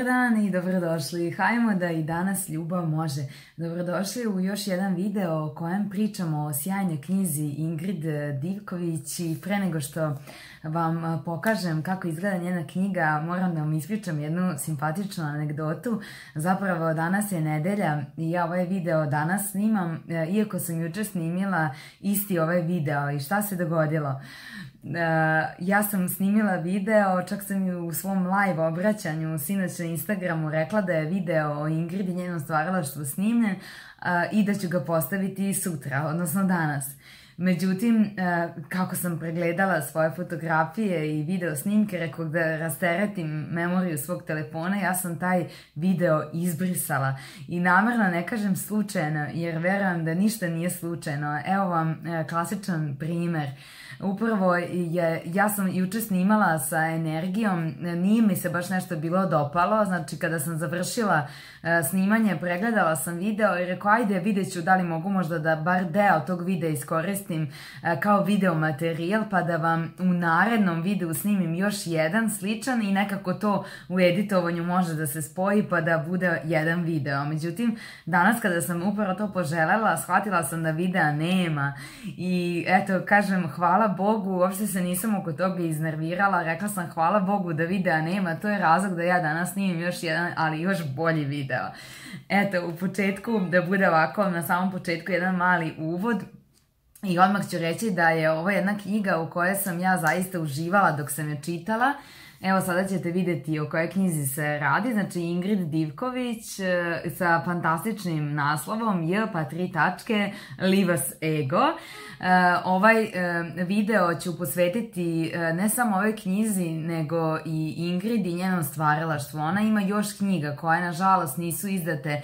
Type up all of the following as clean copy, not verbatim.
Dobar dan i dobrodošli. Hajmo da i danas ljubav može. Dobrodošli u još jedan video o kojem pričamo o sjajnoj knjizi Ingrid Divković i pre nego što vam pokažem kako izgleda njena knjiga, moram da vam ispričam jednu simpatičnu anegdotu. Zapravo danas je nedelja i ja ovaj video danas snimam, iako sam jučer snimila isti ovaj video. I šta se dogodilo? Ja sam snimila video, čak sam ju u svom live obraćanju sinoć na Instagramu rekla da je video o Ingrid i njenom stvaralaštvu snimljen i da ću ga postaviti sutra, odnosno danas. Međutim, kako sam pregledala svoje fotografije i video snimke, rekao da rasteretim memoriju svog telefona, ja sam taj video izbrisala. I namerno ne kažem slučajno, jer verujem da ništa nije slučajno. Evo vam klasičan primer. Upravo ja sam juče snimala sa energijom, nije mi se baš nešto bilo dopalo, znači kada sam završila snimanje, pregledala sam video i rekao ajde vidjet ću da li mogu možda da bar deo tog videa iskoristim kao video materijal, pa da vam u narednom videu snimim još jedan sličan i nekako to u editovanju može da se spoji pa da bude jedan video. Međutim, danas kada sam upravo to poželela, shvatila sam da videa nema i eto, kažem hvala Bogu, uopšte se nisam oko toga iznervirala, rekla sam hvala Bogu da videa nema, to je razlog da ja danas snimim još jedan, ali još bolji video. Eto, u početku, da bude ovako, na samom početku jedan mali uvod. I odmah ću reći da je ovo jedna knjiga u kojoj sam ja zaista uživala dok sam je čitala. Evo sada ćete vidjeti o kojoj knjizi se radi, znači Ingrid Divković sa fantastičnim naslovom J pa 3 tačke, Livas Ego. Ovaj video ću posvetiti ne samo ovoj knjizi, nego i Ingrid i njenom stvaralaštvu. Ona ima još knjiga koje nažalost nisu izdate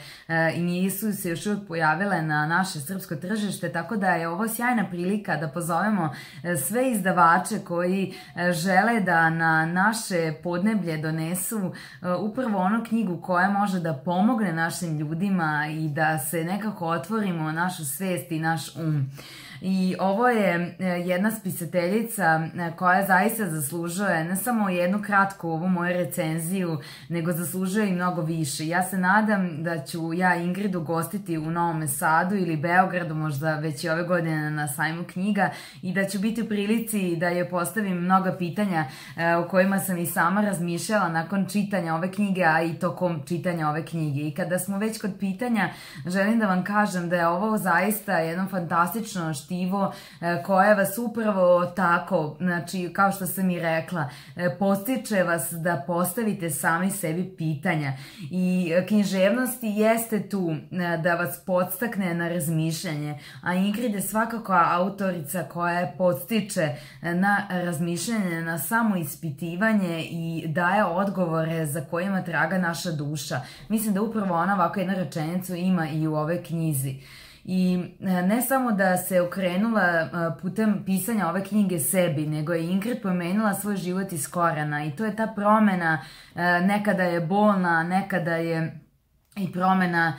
i nisu se još uvijek pojavile na naše srpsko tržište, tako da je ovo sjajna prilika da pozovemo sve izdavače koji žele da na naše podneblje donesu upravo onu knjigu koja može da pomogne našim ljudima i da se nekako otvorimo našu svest i naš I ovo je jedna spisateljica koja zaista zaslužuje ne samo jednu kratku ovu moju recenziju, nego zaslužuje i mnogo više. Ja se nadam da ću ja Ingrid ugostiti u Novom Sadu ili Beogradu, možda već i ove godine na sajmu knjiga, i da ću biti u prilici da joj postavim mnoga pitanja o kojima sam i sama razmišljala nakon čitanja ove knjige, a i tokom čitanja ove knjige. I kada smo već kod pitanja, želim da vam kažem da je ovo zaista jedno fantastično štivo koje vas upravo tako, znači kao što sam i rekla, podstiče vas da postavite sami sebi pitanja. I književnost jeste tu da vas podstakne na razmišljanje, a Ingrid je svakako autorica koja je podstiče na razmišljanje, na samoispitivanje i daje odgovore za kojima traga naša duša. Mislim da upravo ona ovako jednu rečenicu ima i u ovoj knjizi. I ne samo da se okrenula putem pisanja ove knjige sebi, nego je Ingrid promenila svoj život iz korena i to je ta promena, nekada je bolna, nekada je i promena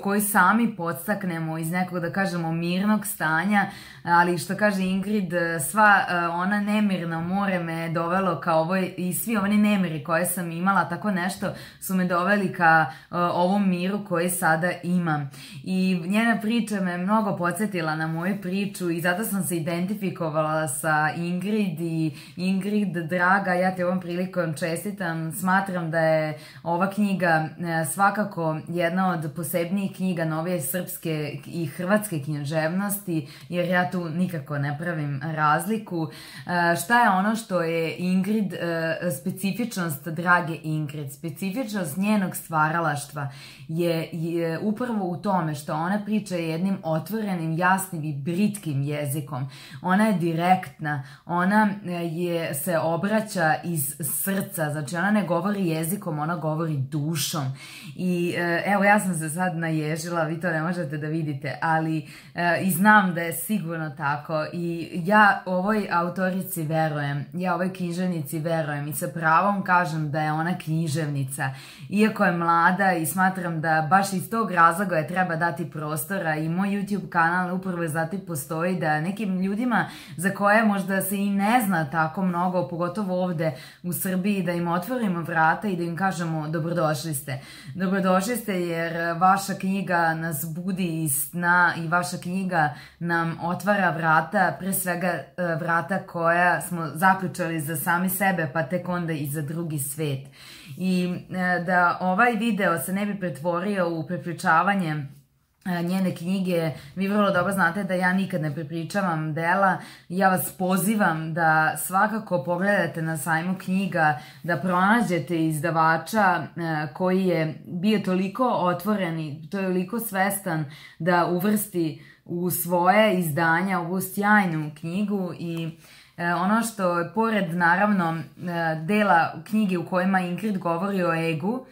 koju sami podstaknemo iz nekog, da kažemo, mirnog stanja, ali što kaže Ingrid, sva ona nemirna more me dovelo ka ovoj, i svi oni nemiri koje sam imala, tako nešto su me doveli ka ovom miru koji sada imam. I njena priča me mnogo podsjetila na moju priču i zato sam se identifikovala sa Ingrid. I Ingrid, draga, ja te ovom prilikom čestitam, smatram da je ova knjiga svakako jedna od posebnijih knjiga novije srpske i hrvatske književnosti, jer ja tu nikako ne pravim razliku. Šta je ono što je Ingrid specifičnost, drage Ingrid? Specifičnost njenog stvaralaštva je upravo u tome što ona priča jednim otvorenim, jasnim i britkim jezikom. Ona je direktna, ona se obraća iz srca, znači ona ne govori jezikom, ona govori dušom. dušom. I evo, ja sam se sad naježila, vi to ne možete da vidite, ali i znam da je sigurno tako i ja ovoj autorici verujem, ja ovoj književnici verujem i sa pravom kažem da je ona književnica. Iako je mlada i smatram da baš iz tog razloga je treba dati prostora i moj YouTube kanal upravo zato postoji da nekim ljudima za koje možda se i ne zna tako mnogo, pogotovo ovde u Srbiji, da im otvorimo vrata i da im kažemo dobrodošli ste. Dobrodošli ste jer vaša knjiga nas budi iz sna i vaša knjiga nam otvara vrata, pre svega vrata koja smo zaključali za sami sebe, pa tek onda i za drugi svet. I da ovaj video se ne bi pretvorio u prepričavanje njene knjige, vi vrlo dobro znate da ja nikad ne prepričavam dela. Ja vas pozivam da svakako pogledate na sajmu knjiga, da pronađete izdavača koji je bio toliko otvoren i toliko svestan da uvrsti u svoje izdanja ovu sjajnu knjigu. I ono što je pored naravno dela knjige u kojima Ingrid govori o egu,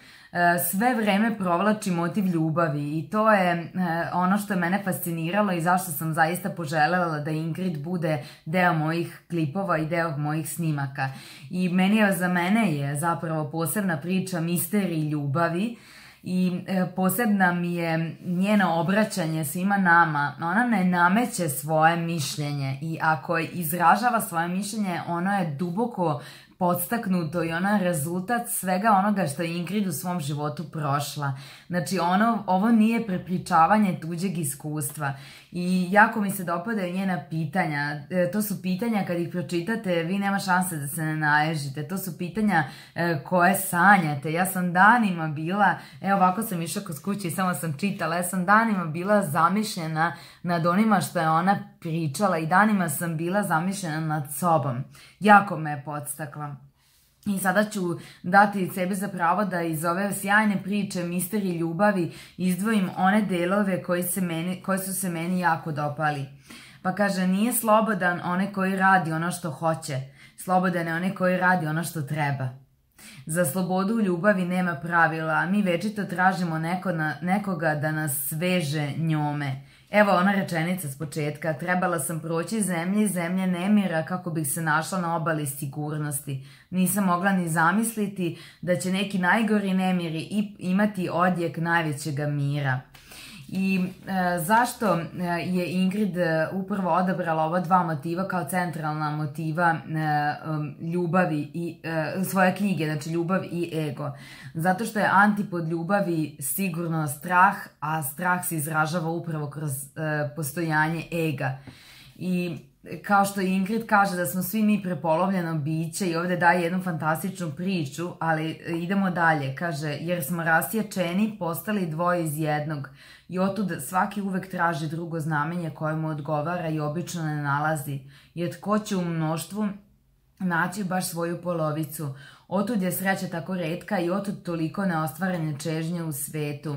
sve vreme provlači motiv ljubavi i to je ono što je mene fasciniralo i zašto sam zaista poželjela da Ingrid bude deo mojih klipova i deo mojih snimaka. I za mene je zapravo posebna priča misterij ljubavi i posebna mi je njeno obraćanje svima nama. Ona ne nameće svoje mišljenje i ako izražava svoje mišljenje, ono je duboko podstaknuto i ona je rezultat svega onoga što je Ingrid u svom životu prošla. Znači, ovo nije prepričavanje tuđeg iskustva. I jako mi se dopadaju njena pitanja. To su pitanja kad ih pročitate, vi nema šanse da se ne naježite. To su pitanja koje sanjate. Ja sam danima bila, evo ovako sam išla kod kuće i samo sam čitala, ja sam danima bila zamišljena nad onima što je ona pričala i danima sam bila zamišljena nad sobom. Jako me je podstakla. I sada ću dati sebi za pravo da iz ove sjajne priče misterij ljubavi izdvojim one delove koji su se meni jako dopali. Pa kaže, nije slobodan onaj koji radi ono što hoće, slobodan je onaj koji radi ono što treba. Za slobodu u ljubavi nema pravila, a mi večito tražimo nekoga da nas sveže njome. Evo ona rečenica s početka, trebala sam proći zemlje nemira kako bih se našla na obali sigurnosti. Nisam mogla ni zamisliti da će neki najgori nemiri imati odjek najvećega mira. I zašto je Ingrid upravo odabrala ova dva motiva kao centralna motiva ljubavi i svoje knjige, znači ljubav i ego? Zato što je antipod ljubavi sigurno strah, a strah se izražava upravo kroz postojanje ega. I kao što Ingrid kaže da smo svi mi prepolovljeno biće i ovde daje jednu fantastičnu priču, ali idemo dalje. Kaže, jer smo rasječeni, postali dvoje iz jednog i otud svaki uvek traži drugo znamenje koje mu odgovara i obično ne nalazi. Jer tko će u mnoštvu naći baš svoju polovicu? Otud je sreća tako retka i otud toliko neostvarene čežnje u svetu.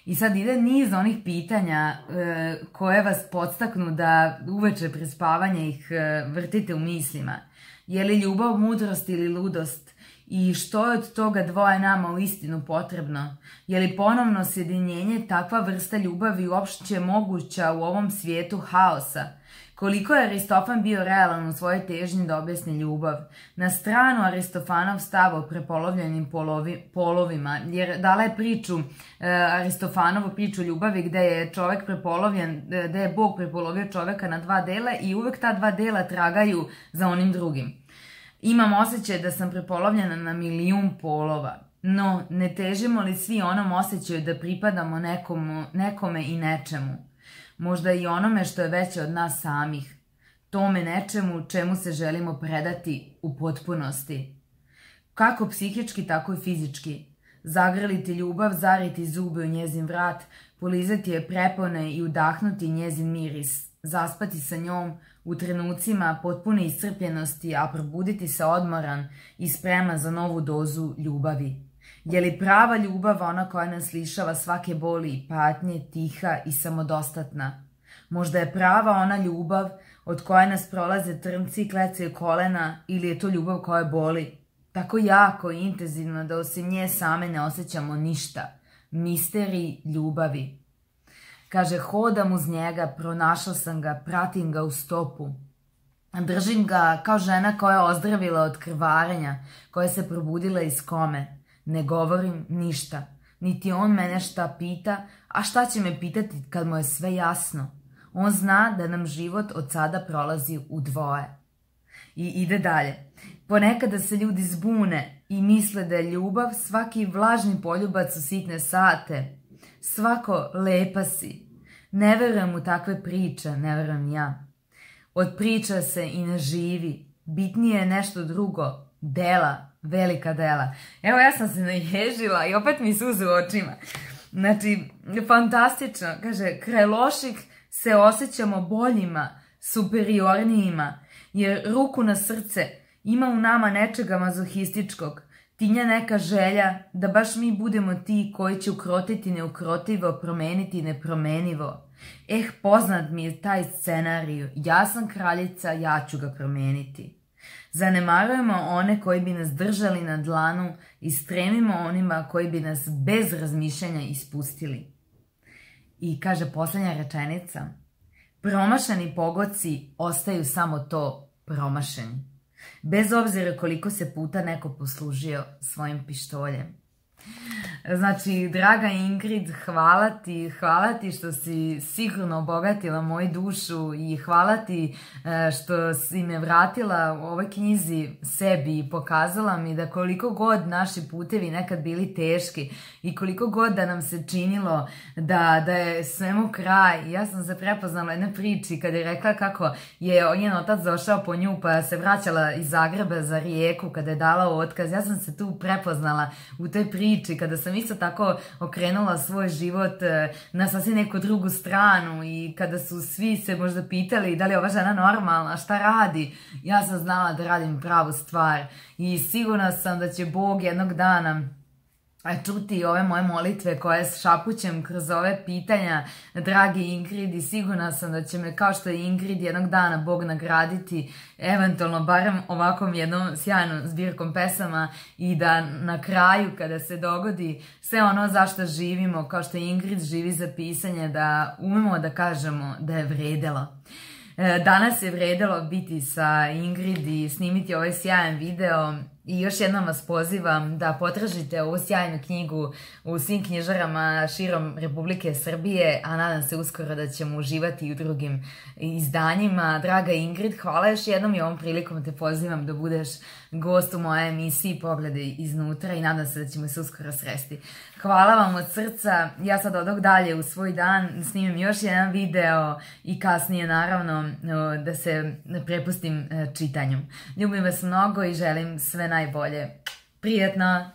I sad ide niz onih pitanja koje vas podstaknu da uveče pre spavanja ih vrtite u mislima. Je li ljubav mudrost ili ludost? I što je od toga dvoje nama u istinu potrebno? Je li ponovno sjedinjenje takva vrsta ljubavi uopšte moguća u ovom svijetu haosa? Koliko je Aristofan bio realan u svojoj težnji da objasni ljubav? Na stranu Aristofanov stav o prepolovljenim polovima, jer dala je Aristofanovu priču ljubavi gde je čovek prepolovljen, gde je Bog prepolovio čoveka na dva dela i uvek ta dva dela tragaju za onim drugim. Imam osjećaj da sam prepolovljena na 1.000.000 polova. No, ne težimo li svi onom osjećaju da pripadamo nekome i nečemu? Možda i onome što je veće od nas samih. Tome nečemu čemu se želimo predati u potpunosti. Kako psihički, tako i fizički. Zagrliti ljubav, zariti zube u njezin vrat, polizati je prepone i udahnuti njezin miris. Zaspati sa njom u trenucima potpune iscrpljenosti, a probuditi se odmoran i spreman za novu dozu ljubavi. Je li prava ljubav ona koja nas lišava svake boli i patnje, tiha i samodostatna? Možda je prava ona ljubav od koje nas prolaze trnci i klecaju kolena ili je to ljubav koja boli? tako jako i intenzivno da osim nje same ne osjećamo ništa. Misterij ljubavi. Kaže, hodam uz njega, pronašao sam ga, pratim ga u stopu. Držim ga kao žena koja je ozdravila od krvarenja, koja se probudila iz kome. Ne govorim ništa, niti on mene šta pita, a šta će me pitati kad mu je sve jasno? On zna da nam život od sada prolazi u dvoje. I ide dalje. Ponekada se ljudi zbune i misle da je ljubav svaki vlažni poljubac u sitne sate. Svako lepa si. Ne verujem u takve priče, ne verujem ja. Od priča se i ne živi. Bitnije je nešto drugo. Dela, velika dela. Evo, ja sam se naježila i opet mi suze u očima. Znači, fantastično. Kaže, kraj loših se osjećamo boljima, superiornijima, jer ruku na srce ima u nama nečega mazohističkog. Tinja neka želja da baš mi budemo ti koji će ukrotiti neukrotivo, promeniti nepromenivo. Poznat mi je taj scenarij. Ja sam kraljica, ja ću ga promeniti. Zanemarujemo one koji bi nas držali na dlanu i stremimo onima koji bi nas bez razmišljanja ispustili. I kaže posljednja rečenica. Promašeni pogodci ostaju samo to, promašeni. Bez obzira koliko se puta neko poslužio svojim pištoljem. Znači, draga Ingrid, hvala ti što si sigurno obogatila moju dušu i hvala ti što si me vratila u ovoj knjizi sebi i pokazala mi da koliko god naši putevi nekad bili teški i koliko god da nam se činilo da je svemu kraj. Ja sam se prepoznala u jednoj priči kada je rekla kako je njen otac došao po nju pa se vraćala iz Zagreba za Rijeku kada je dala otkaz. Ja sam se tu prepoznala u toj priči kada sam isto tako okrenula svoj život na sasvim neku drugu stranu i kada su svi se možda pitali da li je ova žena normalna, šta radi, ja sam znala da radim pravu stvar i sigurna sam da će Bog jednog dana čuti ove moje molitve koje šapućem kroz ove pitanja, dragi Ingrid, i sigurna sam da će me, kao što je Ingrid, jednog dana Bog nagraditi, eventualno barem ovakvom jednom sjajnom zbirkom pesama i da na kraju, kada se dogodi sve ono zašto živimo, kao što Ingrid živi za pisanje, da umemo da kažemo da je vredelo. Danas je vredelo biti sa Ingrid i snimiti ovaj sjajan video i još jednom vas pozivam da potražite ovu sjajnu knjigu u svim knjižarama širom Republike Srbije, a nadam se uskoro da ćemo uživati i u drugim izdanjima. Draga Ingrid, hvala još jednom i ovom prilikom te pozivam da budeš gost u mojoj emisiji Pogledaj iznutra i nadam se da ćemo se uskoro sresti. Hvala vam od srca, ja sad odog dalje u svoj dan, snimim još jedan video i kasnije naravno da se prepustim čitanju. Ljubim vas mnogo i želim sve najbolje. Prijetno!